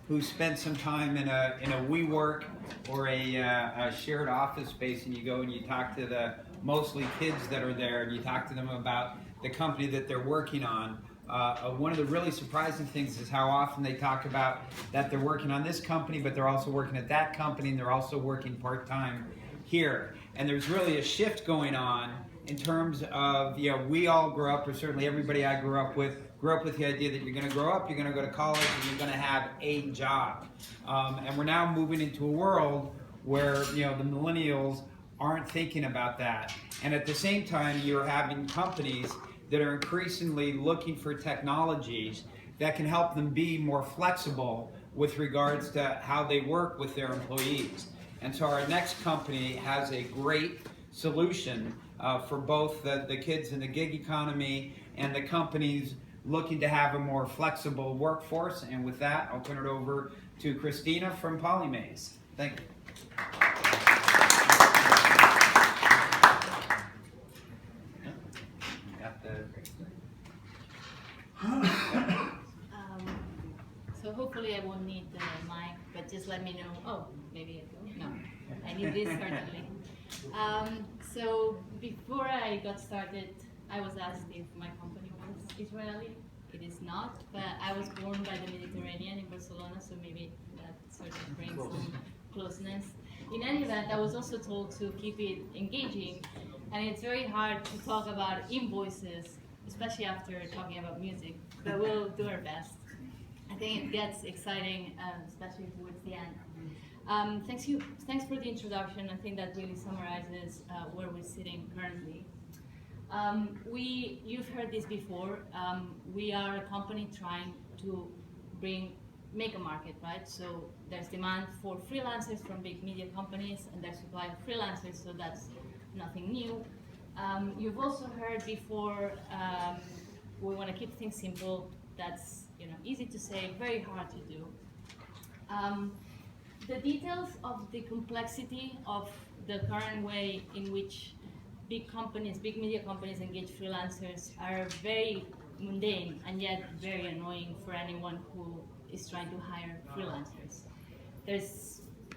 who spent some time in a WeWork or a shared office space, and you go and you talk to the mostly kids that are there, and you talk to them about the company that they're working on. One of the really surprising things is how often they talk about that they're working on this company, but they're also working at that company, and they're also working part-time here. And there's really a shift going on in terms of, we all grew up, or certainly everybody I grew up with the idea that you're going to grow up, you're going to go to college, and you're going to have a job. And we're now moving into a world where, the millennials aren't thinking about that. And at the same time, you're having companies that are increasingly looking for technologies that can help them be more flexible with regards to how they work with their employees. And so our next company has a great solution for both the kids in the gig economy and the companies looking to have a more flexible workforce. And with that, I'll turn it over to Christina from Polymaze. Thank you. So hopefully I won't need the mic, but just let me know. Oh, maybe I don't. No, I need this certainly. So before I got started, I was asked if my company was Israeli. It is not, but I was born by the Mediterranean in Barcelona, so maybe that sort of brings some closeness. In any event, I was also told to keep it engaging, and it's very hard to talk about invoices, especially after talking about music, but we'll do our best. I think it gets exciting, especially towards the end. Thanks for the introduction. I think that really summarizes where we're sitting currently. You've heard this before. We are a company trying to make a market, right? So there's demand for freelancers from big media companies, and there's supply of freelancers, so that's nothing new. You've also heard before, we want to keep things simple. That's easy to say, very hard to do. The details of the complexity of the current way in which big media companies engage freelancers are very mundane and yet very annoying for anyone who is trying to hire freelancers.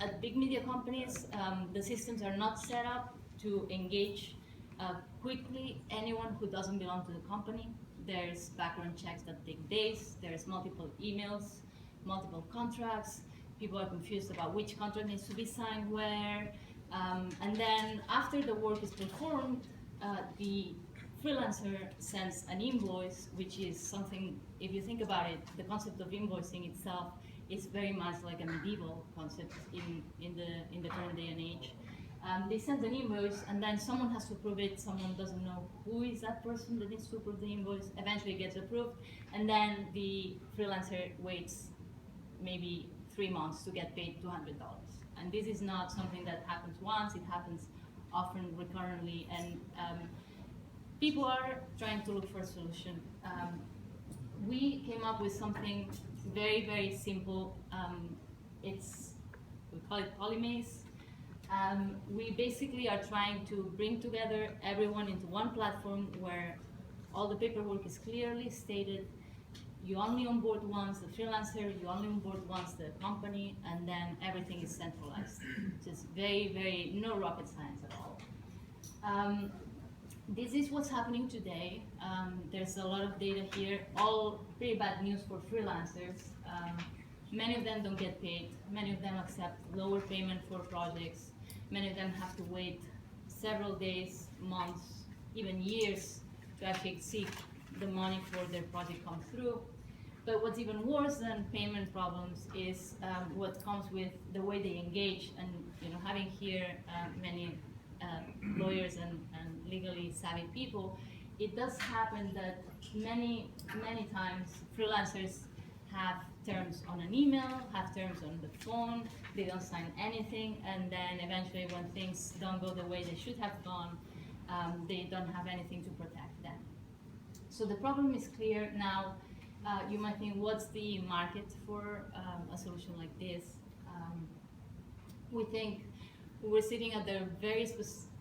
At big media companies, the systems are not set up to engage quickly anyone who doesn't belong to the company. There's background checks that take days, there's multiple emails, multiple contracts, people are confused about which contract needs to be signed where, and then after the work is performed, the freelancer sends an invoice, which is something, if you think about it, the concept of invoicing itself is very much like a medieval concept in the current day and age. They send an invoice, and then someone has to approve it. Someone doesn't know who is that person that needs to approve the invoice. Eventually it gets approved, and then the freelancer waits maybe 3 months to get paid $200. And this is not something that happens once. It happens often, recurrently, and people are trying to look for a solution. We came up with something very, very simple. We call it Polymaze. We basically are trying to bring together everyone into one platform where all the paperwork is clearly stated. You only onboard once the freelancer, you only onboard once the company, and then everything is centralized. Just very, very, no rocket science at all. This is what's happening today. There's a lot of data here, all pretty bad news for freelancers. Many of them don't get paid. Many of them accept lower payment for projects. Many of them have to wait several days, months, even years to actually see the money for their project come through. But what's even worse than payment problems is what comes with the way they engage. And having here many lawyers and legally savvy people, it does happen that many times freelancers have terms on an email, have terms on the phone, they don't sign anything, and then eventually when things don't go the way they should have gone, they don't have anything to protect them. So the problem is clear now. You might think, what's the market for a solution like this? We think we're sitting at a very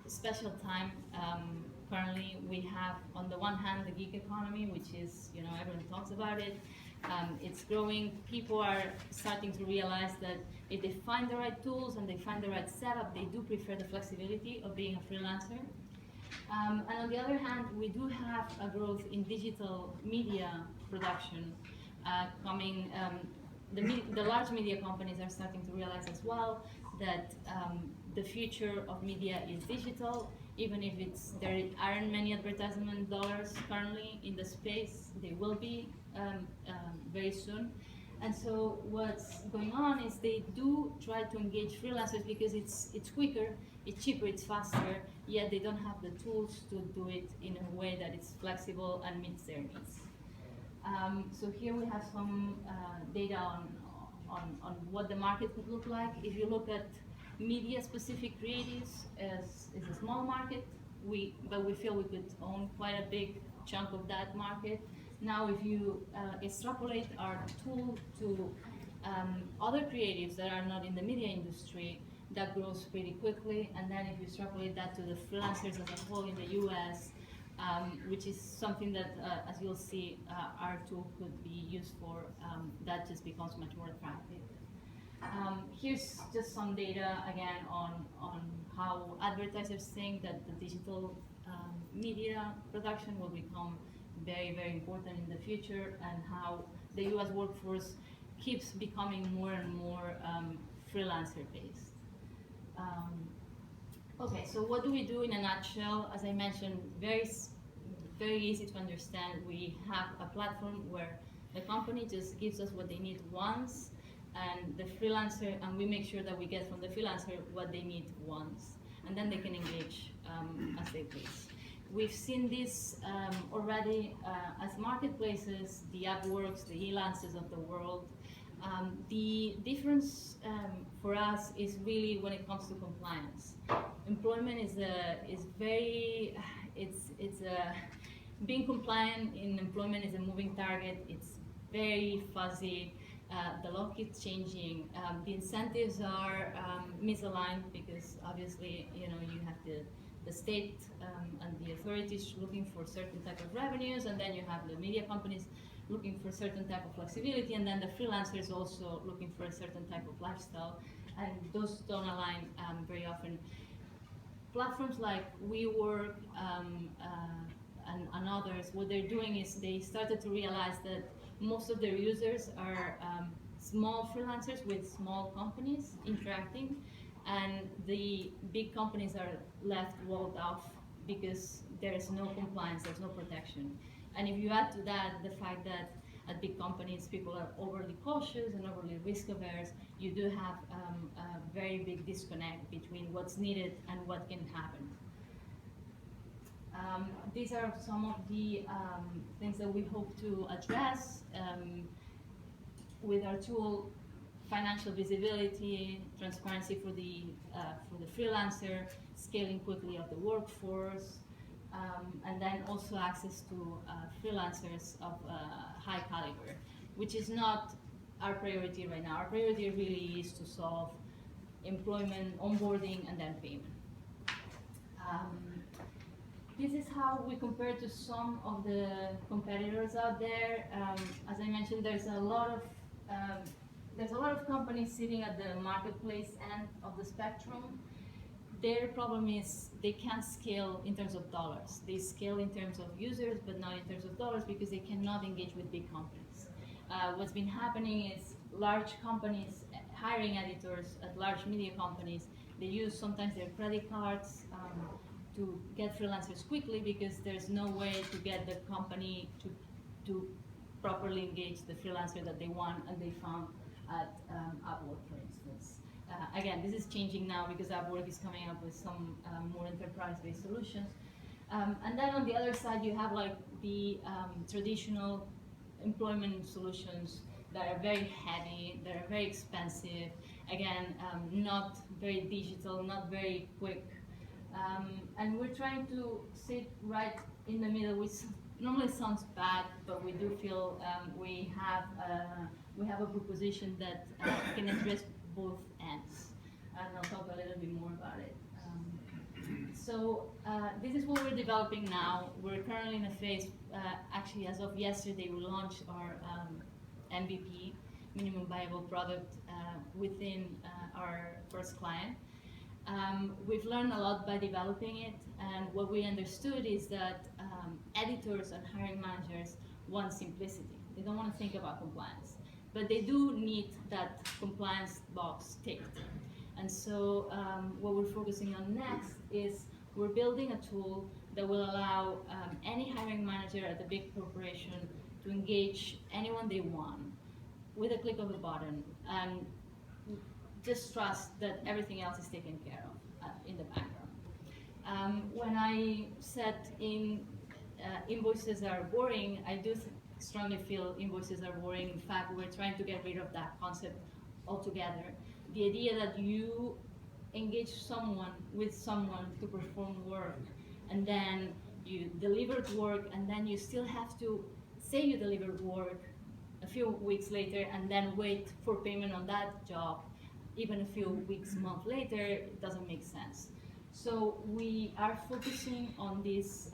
special time. Currently, we have, on the one hand, the gig economy, which is, everyone talks about it. It's growing. People are starting to realize that if they find the right tools and they find the right setup, they do prefer the flexibility of being a freelancer. And on the other hand, we do have a growth in digital media production coming. The large media companies are starting to realize as well that the future of media is digital. Even if there aren't many advertisement dollars currently in the space, they will be very soon. And so what's going on is they do try to engage freelancers because it's quicker, it's cheaper, it's faster, yet they don't have the tools to do it in a way that is flexible and meets their needs. So here we have some data on what the market could look like. If you look at media-specific creatives, as is a small market, but we feel we could own quite a big chunk of that market. Now, if you extrapolate our tool to other creatives that are not in the media industry, that grows pretty quickly. And then if you extrapolate that to the freelancers as a whole in the US, which is something that, as you'll see, our tool could be used for, that just becomes much more attractive. Here's just some data again on how advertisers think that the digital media production will become very, very important in the future, and how the US workforce keeps becoming more and more freelancer based. Okay, so what do we do in a nutshell? As I mentioned, very easy to understand. We have a platform where the company just gives us what they need once, and the freelancer, and we make sure that we get from the freelancer what they need once, and then they can engage as they please. We've seen this already as marketplaces, the Upworks, the Elances of the world. The difference for us is really when it comes to compliance. Employment being compliant in employment is a moving target. It's very fuzzy. The law keeps changing. The incentives are misaligned because obviously, you have the state and the authorities looking for certain type of revenues, and then you have the media companies looking for a certain type of flexibility, and then the freelancers also looking for a certain type of lifestyle, and those don't align very often. Platforms like WeWork and others, what they're doing is they started to realize that most of their users are small freelancers with small companies interacting, and the big companies are left walled off because there is no compliance, there's no protection. And if you add to that the fact that at big companies people are overly cautious and overly risk averse, you do have a very big disconnect between what's needed and what can happen. These are some of the things that we hope to address with our tool: financial visibility, transparency for the freelancer, scaling quickly of the workforce, and then also access to freelancers of high caliber, which is not our priority right now. Our priority really is to solve employment, onboarding, and then payment. This is how we compare to some of the competitors out there. As I mentioned, there's a lot of companies sitting at the marketplace end of the spectrum. Their problem is they can't scale in terms of dollars. They scale in terms of users, but not in terms of dollars because they cannot engage with big companies. What's been happening is large companies hiring editors at large media companies. They use sometimes their credit cards to get freelancers quickly because there's no way to get the company to properly engage the freelancer that they want and they found at Upwork, for instance. Again, this is changing now because Upwork is coming up with some more enterprise-based solutions. And then on the other side, you have like the traditional employment solutions that are very heavy, that are very expensive, again, not very digital, not very quick. And we're trying to sit right in the middle, which normally sounds bad, but we do feel we have a proposition that can address both ends. And I'll talk a little bit more about it. So this is what we're developing now. We're currently in a phase, actually as of yesterday, we launched our MVP, minimum viable product, within our first client. We've learned a lot by developing it, and what we understood is that editors and hiring managers want simplicity. They don't want to think about compliance, but they do need that compliance box ticked. And so what we're focusing on next is we're building a tool that will allow any hiring manager at a big corporation to engage anyone they want with a click of a button, and just trust that everything else is taken care of in the background. When I said invoices are boring, I do strongly feel invoices are boring. In fact, we're trying to get rid of that concept altogether. The idea that you engage someone with someone to perform work, and then you delivered work, and then you still have to say you delivered work a few weeks later, and then wait for payment on that job even a few weeks, months later, it doesn't make sense. So we are focusing on this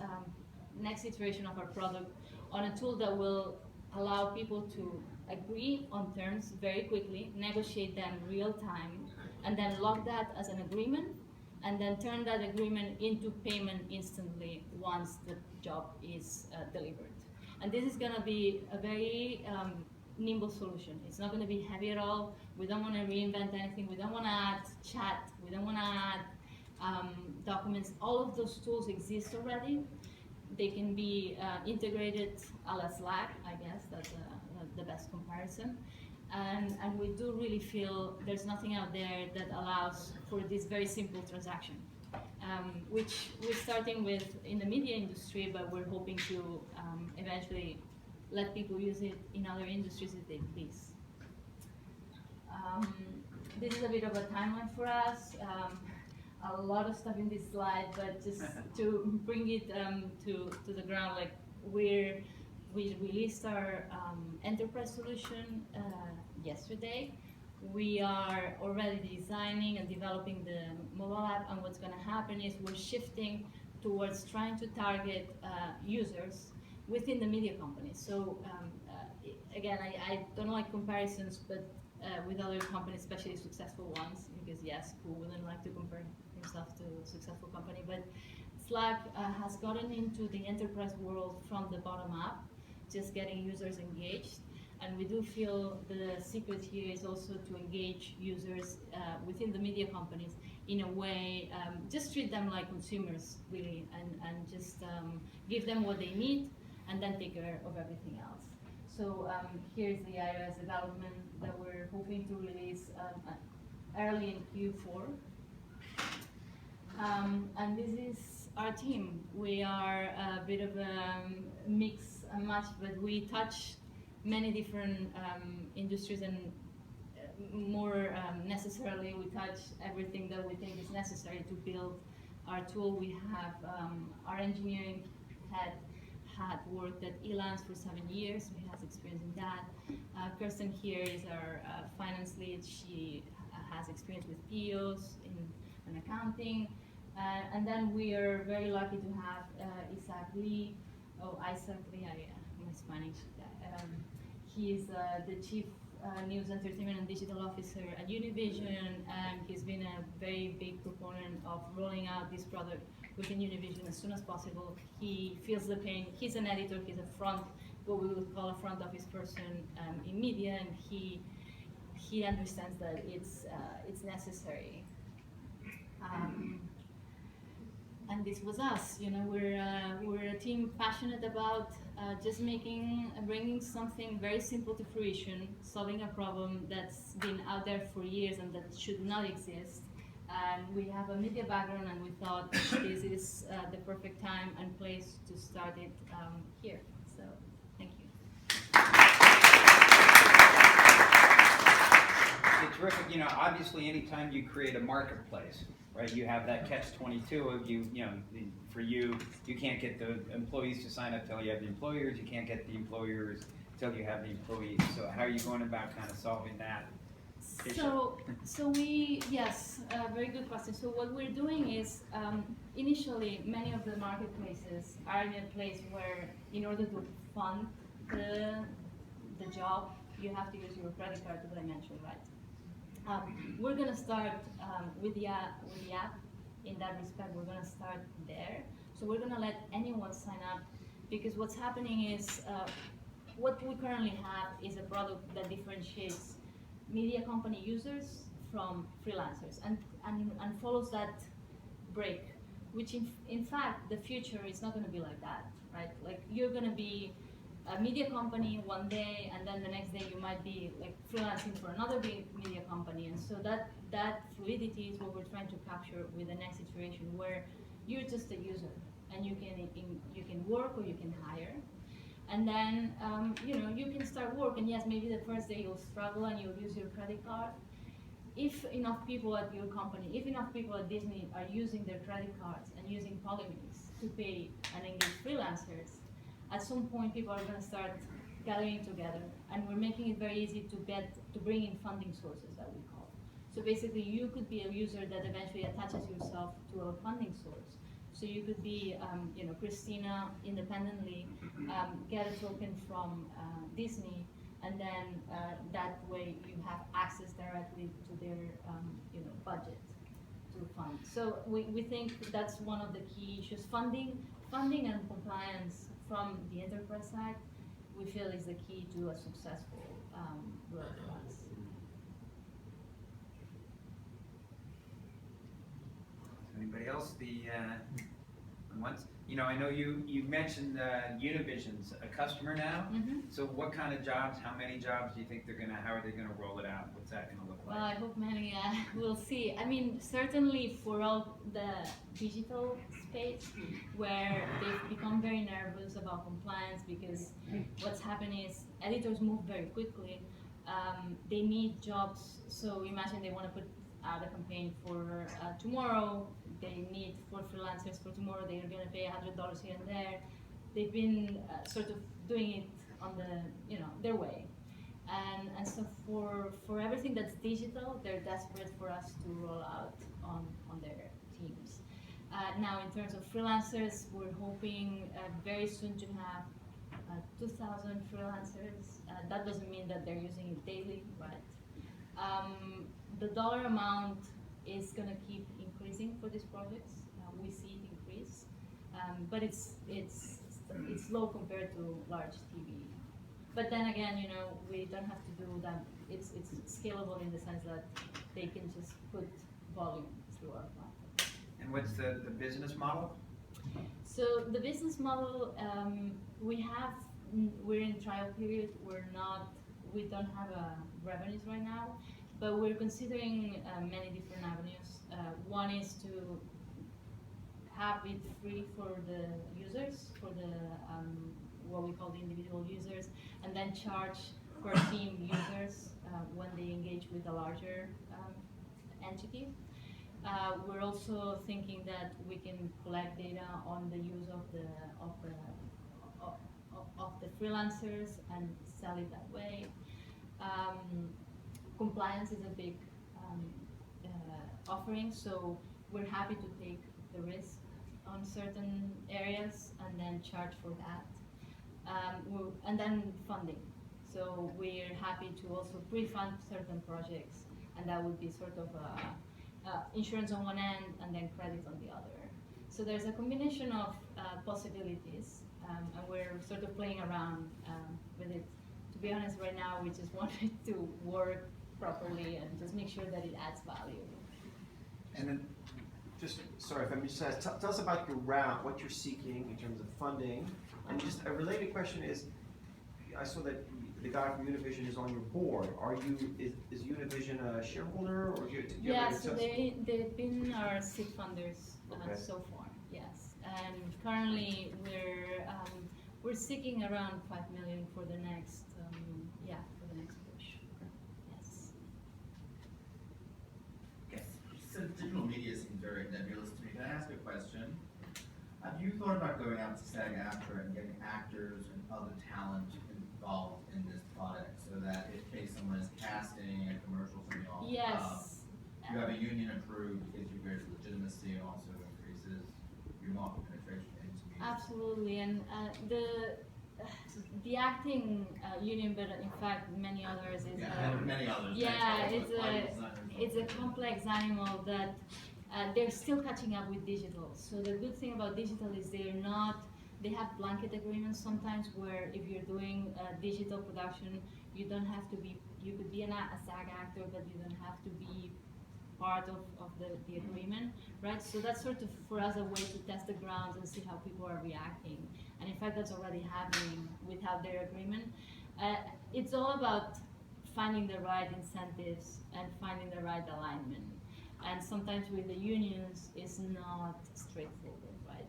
next iteration of our product on a tool that will allow people to agree on terms very quickly, negotiate them real time, and then log that as an agreement, and then turn that agreement into payment instantly once the job is delivered. And this is going to be a very nimble solution. It's not going to be heavy at all. We don't want to reinvent anything. We don't want to add chat. We don't want to add documents. All of those tools exist already. They can be integrated a la Slack, I guess. That's the best comparison. And we do really feel there's nothing out there that allows for this very simple transaction, which we're starting with in the media industry, but we're hoping to eventually let people use it in other industries if they please. This is a bit of a timeline for us. A lot of stuff in this slide, but just to bring it to the ground, like we released our enterprise solution yesterday. We are already designing and developing the mobile app, and what's going to happen is we're shifting towards trying to target users within the media companies. So again, I don't like comparisons, but with other companies, especially successful ones, because yes, who wouldn't like to compare himself to a successful company? But Slack has gotten into the enterprise world from the bottom up, just getting users engaged. And we do feel the secret here is also to engage users within the media companies in a way, just treat them like consumers, really, and just give them what they need, and then take care of everything else. So here's the iOS development that we're hoping to release early in Q4. And this is our team. We are a bit of a mix and match, but we touch many different industries, and more necessarily we touch everything that we think is necessary to build our tool. We have our engineering head had worked at Elance for 7 years, so he has experience in that. Kirsten here is our finance lead. She has experience with POs in accounting. And then we are very lucky to have Isaac Lee. Isaac Lee, my Spanish. He is the Chief News, Entertainment and Digital Officer at Univision, and he's been a very big proponent of rolling out this product within Univision as soon as possible. He feels the pain. He's an editor. He's what we would call a front office person in media, and he understands that it's necessary. And this was us. You know, we're a team passionate about just bringing something very simple to fruition, solving a problem that's been out there for years and that should not exist. We have a media background, and we thought this is the perfect time and place to start it here. So, thank you. It's terrific. You know, obviously, anytime you create a marketplace, right? You have that catch-22 of you know, for you can't get the employees to sign up till you have the employers. You can't get the employers till you have the employees. So how are you going about kind of solving that issue? Yes, very good question. So what we're doing is, initially, many of the marketplaces are in a place where, in order to fund the job, you have to use your credit card, what I mentioned, right? We're gonna start with the app. In that respect, we're gonna start there. So we're gonna let anyone sign up, because what's happening is what we currently have is a product that differentiates media company users from freelancers, and follows that break, which in fact the future is not going to be like that, right? Like, you're going to be a media company one day, and then the next day you might be like freelancing for another big media company. And so that fluidity is what we're trying to capture with the next iteration, where you're just a user and you can work or you can hire. And then you can start work, and yes, maybe the first day you'll struggle and you'll use your credit card. If enough people at your company, if enough people at Disney are using their credit cards and using Polymaze to pay and engage freelancers, at some point people are going to start gathering together, and we're making it very easy to bring in funding sources, that we call. So basically, you could be a user that eventually attaches yourself to a funding source. So you could be, Christina, independently, get a token from Disney, and then that way you have access directly to their budget to fund. So we think that's one of the key issues. Funding and compliance from the enterprise side, we feel, is the key to a successful growth for us. Anybody else? Once, I know you mentioned Univision's a customer now. Mm-hmm. So what kind of jobs? How many jobs do you think how are they gonna roll it out? What's that gonna look like? Well, I hope many. We'll see. I mean, certainly for all the digital space, where they've become very nervous about compliance, because what's happening is editors move very quickly. They need jobs. So imagine they want to put out a campaign for tomorrow. They need 4 freelancers for tomorrow. They're going to pay $100 here and there. They've been sort of doing it on their way. And so for everything that's digital, they're desperate for us to roll out on their teams. Now, in terms of freelancers, we're hoping very soon to have 2,000 freelancers. That doesn't mean that they're using it daily, right? The dollar amount is going to keep increasing for these projects. We see it increase, but it's low compared to large TV. But then again, we don't have to do that. It's scalable in the sense that they can just put volume through our platform. And what's the business model? So the business model, we're in trial period. We don't have revenues right now, but we're considering many different avenues. One is to have it free for the users, for the what we call the individual users, and then charge per team users when they engage with a larger entity. We're also thinking that we can collect data on the use of the freelancers and sell it that way. Compliance is a big offering, so we're happy to take the risk on certain areas and then charge for that. And then funding. So we're happy to also pre-fund certain projects, and that would be sort of insurance on one end and then credit on the other. So there's a combination of possibilities, and we're sort of playing around with it. To be honest, right now we just want it to work properly and just make sure that it adds value. And then, sorry if I'm just tell us about your round, what you're seeking in terms of funding. And just a related question is, I saw that the guy from Univision is on your board. Is Univision a shareholder, or do you Yeah, have so they've been our seed funders so far, yes. And currently we're seeking around 5 million for the next push. Yes. Okay. So digital media seems very nebulous to me. Can I ask a question? Have you thought about going out to SAG-AFTRA and getting actors and other talent involved in this product, so that in case someone is casting a commercial from y'all, Yes. you have a union approved, gives you greater legitimacy and also increases your market penetration into media? Absolutely, and the acting union, but in fact many others is Many others. yeah, Thanks, it's Audio a designers. it's a complex animal that they're still catching up with digital. So the good thing about digital is they have blanket agreements sometimes where if you're doing digital production, you don't have to be, you could be a SAG actor, but you don't have to be part of the agreement, right? So that's sort of for us a way to test the grounds and see how people are reacting. And in fact, that's already happening without their agreement. It's all about finding the right incentives and finding the right alignment. And sometimes with the unions, it's not straightforward, right?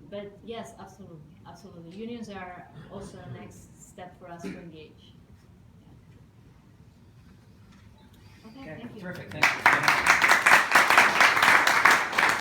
But yes, absolutely, absolutely. Unions are also the next step for us to engage. Yeah. Okay, thank you. Terrific, thank you.